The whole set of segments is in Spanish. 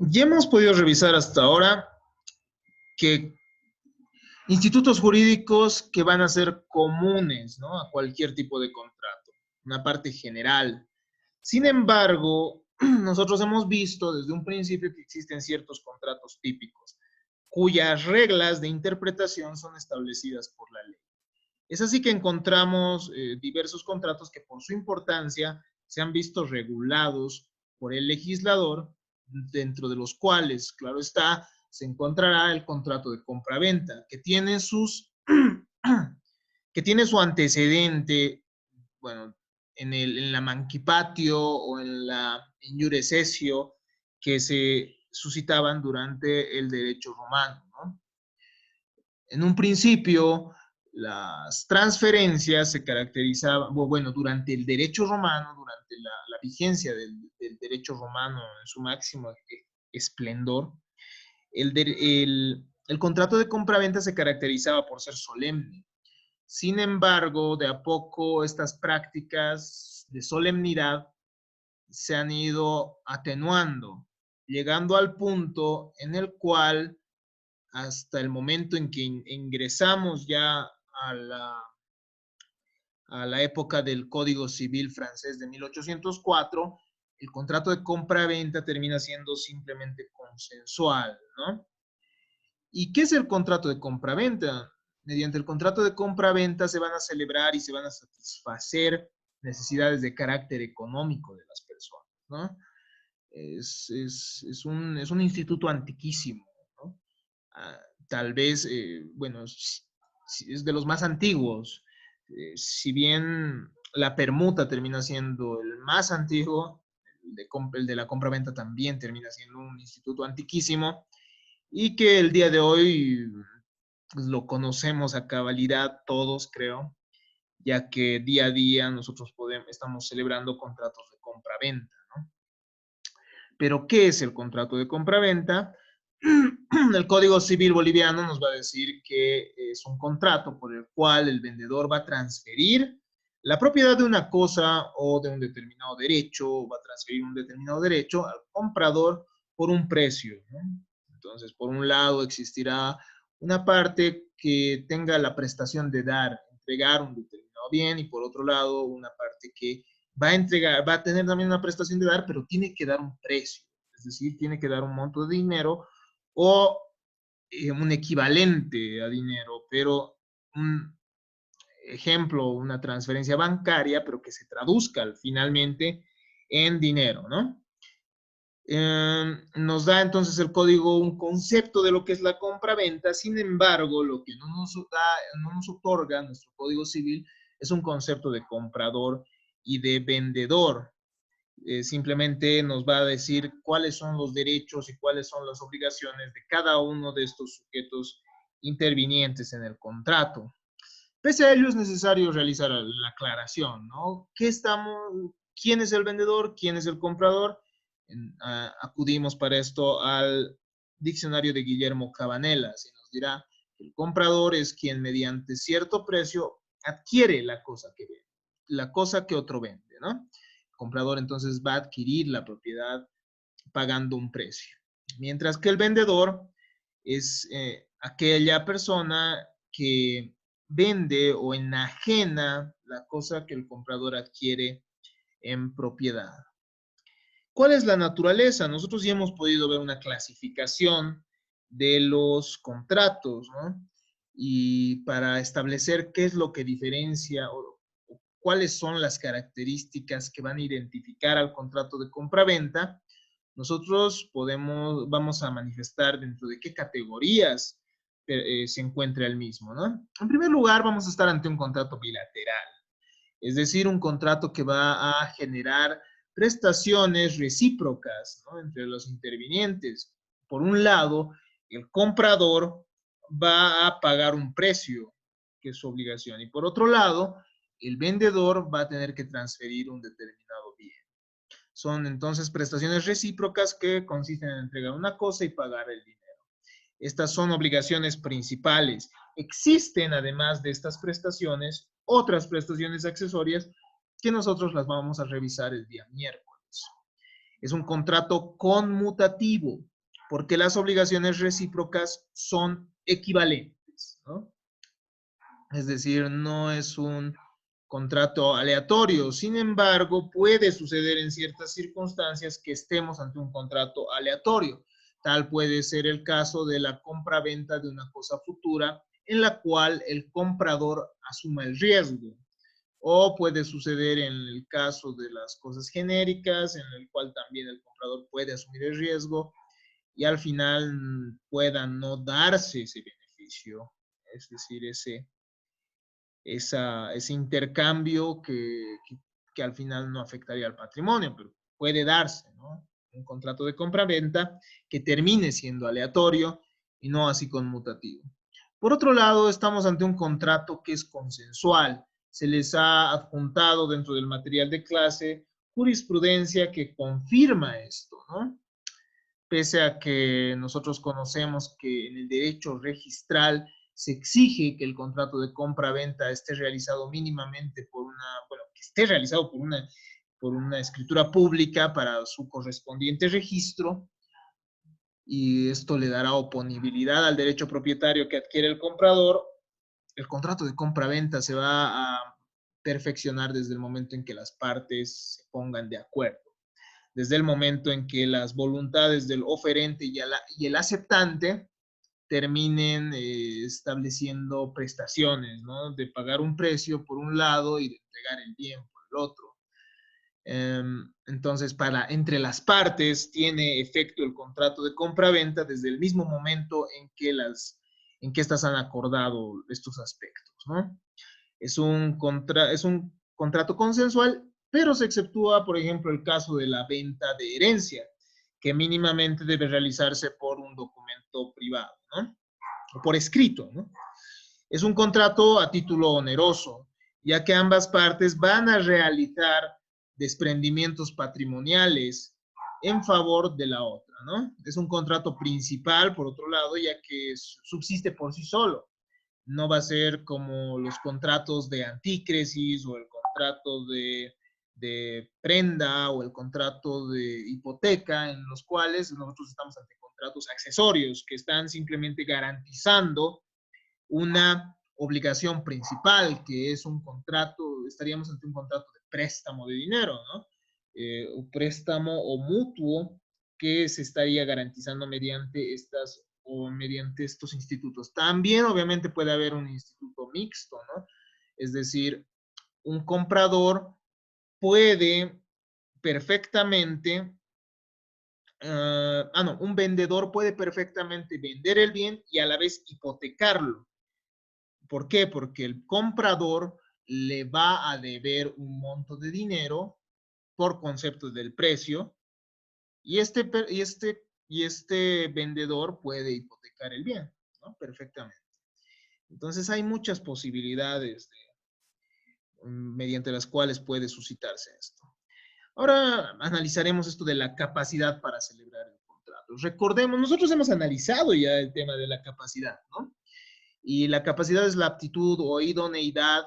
Ya hemos podido revisar hasta ahora que institutos jurídicos que van a ser comunes, ¿no?, a cualquier tipo de contrato, una parte general. Sin embargo, nosotros hemos visto desde un principio que existen ciertos contratos típicos, cuyas reglas de interpretación son establecidas por la ley. Es así que encontramos diversos contratos que por su importancia se han visto regulados por el legislador, dentro de los cuales, claro está, se encontrará el contrato de compraventa, que tiene que tiene su antecedente, bueno, en la Mancipatio o en la Iure Cessio, que se suscitaban durante el derecho romano, ¿no? En un principio, las transferencias se caracterizaban, bueno, durante el derecho romano, durante la vigencia del derecho romano en su máximo esplendor, el contrato de compraventa se caracterizaba por ser solemne. Sin embargo, de a poco estas prácticas de solemnidad se han ido atenuando, llegando al punto en el cual hasta el momento en que ingresamos ya a la época del Código Civil francés de 1804, el contrato de compra-venta termina siendo simplemente consensual, ¿no? ¿Y qué es el contrato de compra-venta? Mediante el contrato de compra-venta se van a celebrar y se van a satisfacer necesidades de carácter económico de las personas, ¿no? Es un instituto antiquísimo, ¿no? Ah, tal vez, bueno, es de los más antiguos. Si bien la permuta termina siendo el más antiguo, el de la compraventa también termina siendo un instituto antiquísimo y que el día de hoy pues, lo conocemos a cabalidad todos, creo, ya que día a día nosotros estamos celebrando contratos de compraventa, ¿no? Pero, ¿qué es el contrato de compraventa? El Código Civil boliviano nos va a decir que es un contrato por el cual el vendedor va a transferir la propiedad de una cosa o de un determinado derecho, va a transferir un determinado derecho al comprador por un precio, ¿no? Entonces, por un lado existirá una parte que tenga la prestación de dar, entregar un determinado bien, y por otro lado una parte que va a entregar, va a tener también una prestación de dar, pero tiene que dar un precio, es decir, tiene que dar un monto de dinero o un equivalente a dinero, pero un ejemplo, una transferencia bancaria, pero que se traduzca finalmente en dinero, ¿no? Nos da entonces el código un concepto de lo que es la compra-venta. Sin embargo, lo que no nos otorga nuestro Código Civil es un concepto de comprador y de vendedor. Simplemente nos va a decir cuáles son los derechos y cuáles son las obligaciones de cada uno de estos sujetos intervinientes en el contrato. Pese a ello, es necesario realizar la aclaración, ¿no? ¿Quién es el vendedor? ¿Quién es el comprador? Acudimos para esto al diccionario de Guillermo Cabanellas y nos dirá que el comprador es quien mediante cierto precio adquiere la cosa que vende, la cosa que otro vende, ¿no? El comprador entonces va a adquirir la propiedad pagando un precio, mientras que el vendedor es aquella persona que vende o enajena la cosa que el comprador adquiere en propiedad. ¿Cuál es la naturaleza? Nosotros ya hemos podido ver una clasificación de los contratos, ¿no? Y para establecer qué es lo que diferencia o cuáles son las características que van a identificar al contrato de compraventa, nosotros vamos a manifestar dentro de qué categorías se encuentra el mismo, ¿no? En primer lugar, vamos a estar ante un contrato bilateral, es decir, un contrato que va a generar prestaciones recíprocas, ¿no?, entre los intervinientes. Por un lado, el comprador va a pagar un precio, que es su obligación, y por otro lado, el vendedor va a tener que transferir un determinado bien. Son entonces prestaciones recíprocas que consisten en entregar una cosa y pagar el dinero. Estas son obligaciones principales. Existen, además de estas prestaciones, otras prestaciones accesorias que nosotros las vamos a revisar el día miércoles. Es un contrato conmutativo. porque las obligaciones recíprocas son equivalentes, ¿no? Es decir, no es un contrato aleatorio. Sin embargo, puede suceder en ciertas circunstancias que estemos ante un contrato aleatorio. Tal puede ser el caso de la compra-venta de una cosa futura en la cual el comprador asuma el riesgo. O puede suceder en el caso de las cosas genéricas, en el cual también el comprador puede asumir el riesgo y al final pueda no darse ese beneficio, es decir, ese intercambio que al final no afectaría al patrimonio, pero puede darse, ¿no? Un contrato de compra-venta que termine siendo aleatorio y no así conmutativo. Por otro lado, estamos ante un contrato que es consensual. Se les ha adjuntado dentro del material de clase jurisprudencia que confirma esto, ¿no? Pese a que nosotros conocemos que en el derecho registral se exige que el contrato de compra-venta esté realizado mínimamente que esté realizado por una escritura pública para su correspondiente registro, y esto le dará oponibilidad al derecho propietario que adquiere el comprador. El contrato de compra-venta se va a perfeccionar desde el momento en que las partes se pongan de acuerdo, desde el momento en que las voluntades del oferente y el aceptante terminen estableciendo prestaciones, ¿no? De pagar un precio por un lado y de entregar el bien por el otro. Entonces, entre las partes tiene efecto el contrato de compra-venta desde el mismo momento en que estas han acordado estos aspectos, ¿no? Es un contrato consensual, pero se exceptúa, por ejemplo, el caso de la venta de herencia, que mínimamente debe realizarse por un documento privado, ¿no? O por escrito, ¿no? Es un contrato a título oneroso, ya que ambas partes van a realizar desprendimientos patrimoniales en favor de la otra, ¿no? Es un contrato principal, por otro lado, ya que subsiste por sí solo. No va a ser como los contratos de antícresis o el contrato de prenda o el contrato de hipoteca, en los cuales nosotros estamos ante contratos accesorios que están simplemente garantizando una obligación principal, que es un contrato, estaríamos ante un contrato de préstamo de dinero, ¿no? Un préstamo o mutuo que se estaría garantizando mediante estos institutos. También, obviamente, puede haber un instituto mixto, ¿no? Es decir, un comprador puede perfectamente, un vendedor puede perfectamente vender el bien y a la vez hipotecarlo. ¿Por qué? Porque el comprador le va a deber un monto de dinero por concepto del precio y este vendedor puede hipotecar el bien, ¿no? Perfectamente. Entonces hay muchas posibilidades mediante las cuales puede suscitarse esto. Ahora analizaremos esto de la capacidad para celebrar el contrato. Recordemos, nosotros hemos analizado ya el tema de la capacidad, ¿no? Y la capacidad es la aptitud o idoneidad,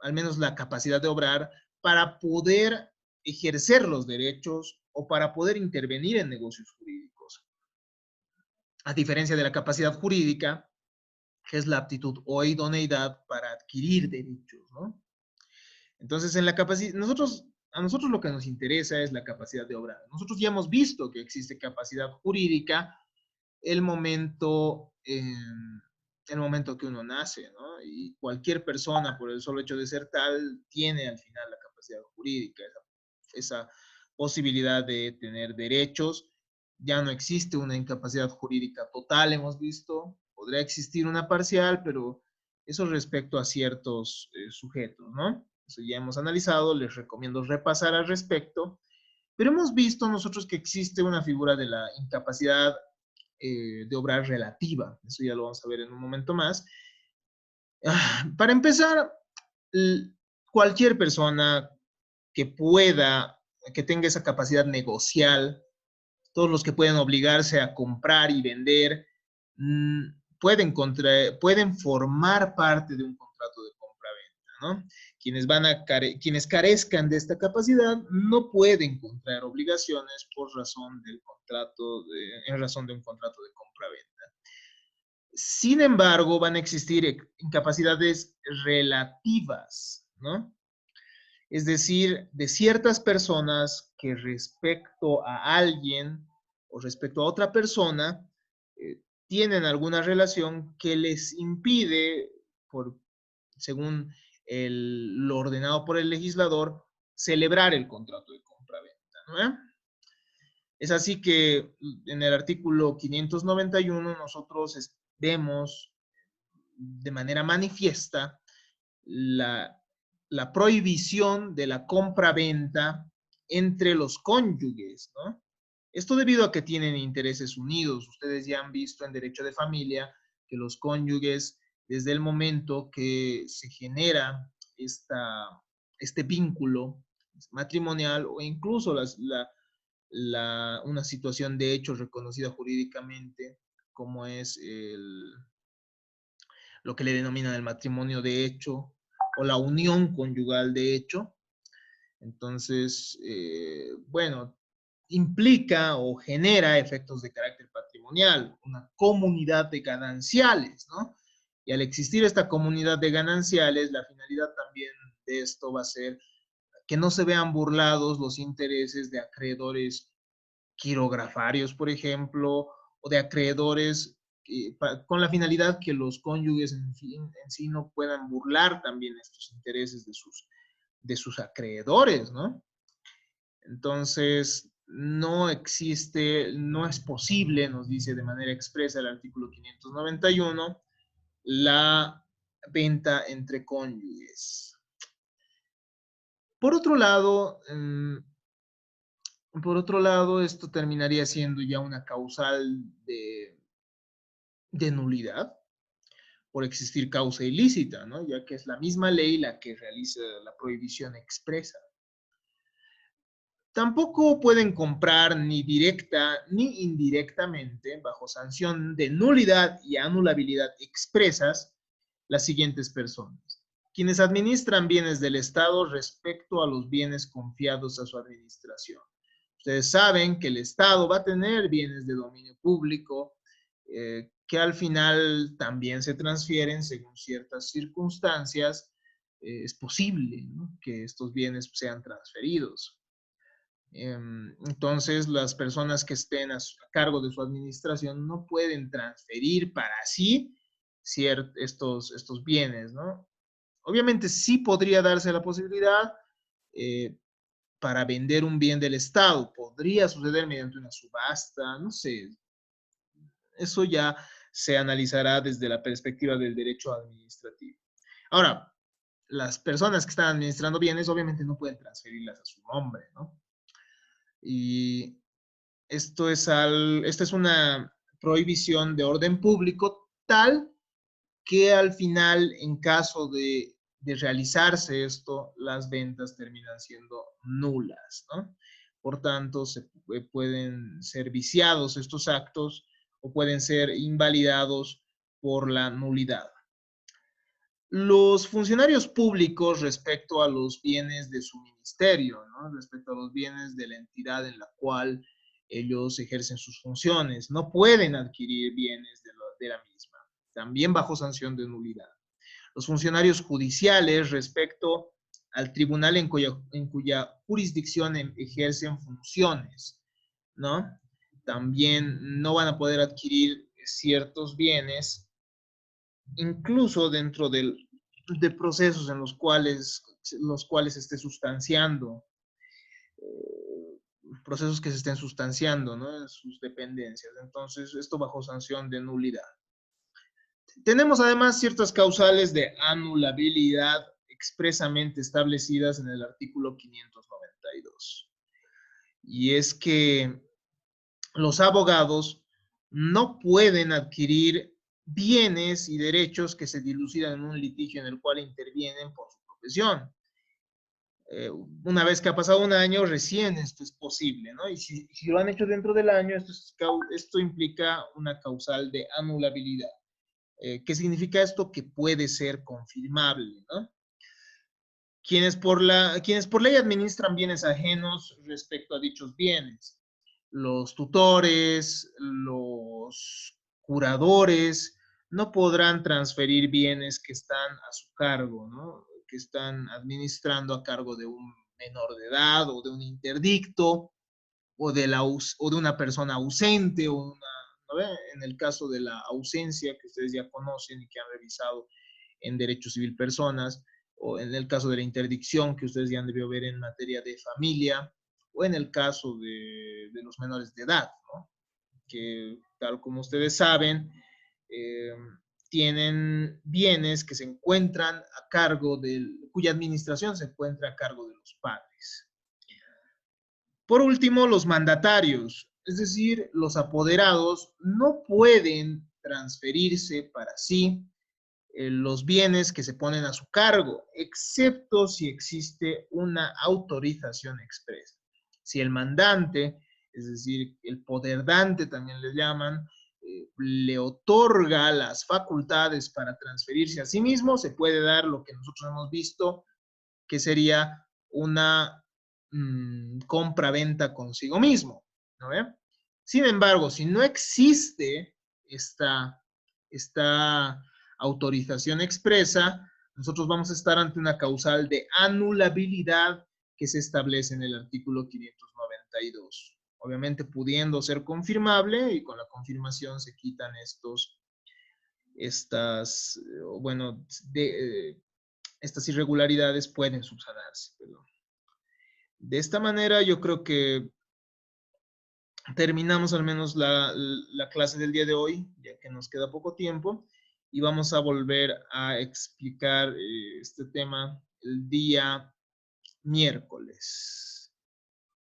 al menos la capacidad de obrar, para poder ejercer los derechos o para poder intervenir en negocios jurídicos. A diferencia de la capacidad jurídica, que es la aptitud o idoneidad para adquirir derechos, ¿no? Entonces, en la capacidad, a nosotros lo que nos interesa es la capacidad de obrar. Nosotros ya hemos visto que existe capacidad jurídica el momento, el momento que uno nace, ¿no? Y cualquier persona, por el solo hecho de ser tal, tiene al final la capacidad jurídica, esa posibilidad de tener derechos. Ya no existe una incapacidad jurídica total, hemos visto. Podría existir una parcial, pero eso respecto a ciertos sujetos, ¿no? Eso ya hemos analizado, les recomiendo repasar al respecto. Pero hemos visto nosotros que existe una figura de la incapacidad de obrar relativa. Eso ya lo vamos a ver en un momento más. Para empezar, cualquier persona que pueda, que tenga esa capacidad negocial, todos los que pueden obligarse a comprar y vender, pueden formar parte de un contrato de compra-venta, ¿no? Quienes carezcan de esta capacidad no pueden contraer obligaciones por razón del en razón de un contrato de compra-venta. Sin embargo, van a existir incapacidades relativas, ¿no? Es decir, de ciertas personas que respecto a alguien o respecto a otra persona tienen alguna relación que les impide, según lo ordenado por el legislador, celebrar el contrato de compra-venta, ¿no? Es así que en el artículo 591 nosotros vemos de manera manifiesta la prohibición de la compra-venta entre los cónyuges, ¿no? Esto debido a que tienen intereses unidos. Ustedes ya han visto en derecho de familia que los cónyuges, desde el momento que se genera este vínculo matrimonial o incluso una situación de hecho reconocida jurídicamente, como es lo que le denominan el matrimonio de hecho o la unión conyugal de hecho. Entonces, bueno, implica o genera efectos de carácter patrimonial, una comunidad de gananciales, ¿no? Y al existir esta comunidad de gananciales, la finalidad también de esto va a ser que no se vean burlados los intereses de acreedores quirografarios, por ejemplo, o de acreedores con la finalidad que los cónyuges en sí no puedan burlar también estos intereses de sus acreedores, ¿no? Entonces, no existe, no es posible, nos dice de manera expresa el artículo 591, la venta entre cónyuges. Por otro lado, esto terminaría siendo ya una causal de nulidad por existir causa ilícita, ¿no? Ya que es la misma ley la que realiza la prohibición expresa. Tampoco pueden comprar ni directa ni indirectamente, bajo sanción de nulidad y anulabilidad expresas, las siguientes personas: quienes administran bienes del Estado respecto a los bienes confiados a su administración. Ustedes saben que el Estado va a tener bienes de dominio público que al final también se transfieren según ciertas circunstancias. Es posible, ¿no?, que estos bienes sean transferidos. Entonces, las personas que estén a cargo de su administración no pueden transferir para sí estos bienes, ¿no? Obviamente sí podría darse la posibilidad para vender un bien del Estado. Podría suceder mediante una subasta, no sé. Eso ya se analizará desde la perspectiva del derecho administrativo. Ahora, las personas que están administrando bienes obviamente no pueden transferirlas a su nombre, ¿no? Y esta es una prohibición de orden público tal que al final, en caso de realizarse esto, las ventas terminan siendo nulas, ¿no? Por tanto, pueden ser viciados estos actos o pueden ser invalidados por la nulidad. Los funcionarios públicos respecto a los bienes de su ministerio, ¿no?, respecto a los bienes de la entidad en la cual ellos ejercen sus funciones, no pueden adquirir bienes de la misma, también bajo sanción de nulidad. Los funcionarios judiciales respecto al tribunal en cuya jurisdicción ejercen funciones, ¿no?, también no van a poder adquirir ciertos bienes, incluso dentro de procesos en los cuales se esté sustanciando, procesos que se estén sustanciando, ¿no?, en sus dependencias. Entonces, esto bajo sanción de nulidad. Tenemos además ciertas causales de anulabilidad expresamente establecidas en el artículo 592. Y es que los abogados no pueden adquirir bienes y derechos que se dilucidan en un litigio en el cual intervienen por su profesión. Una vez que ha pasado un año, recién esto es posible, ¿no? Y si lo han hecho dentro del año, esto implica una causal de anulabilidad. ¿Qué significa esto? Que puede ser confirmable, ¿no? quienes por ley administran bienes ajenos respecto a dichos bienes. Los tutores, los curadores, no podrán transferir bienes que están a su cargo, ¿no? Que están administrando a cargo de un menor de edad o de un interdicto o de una persona ausente o una, ¿no? En el caso de la ausencia que ustedes ya conocen y que han revisado en Derecho Civil Personas, o en el caso de la interdicción que ustedes ya han debido ver en materia de familia, o en el caso de los menores de edad, ¿no? Que tal como ustedes saben, eh, tienen bienes que se encuentran a cargo cuya administración se encuentra a cargo de los padres. Por último, los mandatarios, es decir, los apoderados, no pueden transferirse para sí los bienes que se ponen a su cargo, excepto si existe una autorización expresa. Si el mandante, es decir, el poderdante también le llaman, le otorga las facultades para transferirse a sí mismo, se puede dar lo que nosotros hemos visto, que sería una compra-venta consigo mismo, ¿no ve? Sin embargo, si no existe esta autorización expresa, nosotros vamos a estar ante una causal de anulabilidad que se establece en el artículo 592. Obviamente pudiendo ser confirmable y con la confirmación se quitan bueno, estas irregularidades pueden subsanarse. Perdón. De esta manera yo creo que terminamos al menos la clase del día de hoy, ya que nos queda poco tiempo, y vamos a volver a explicar este tema el día miércoles.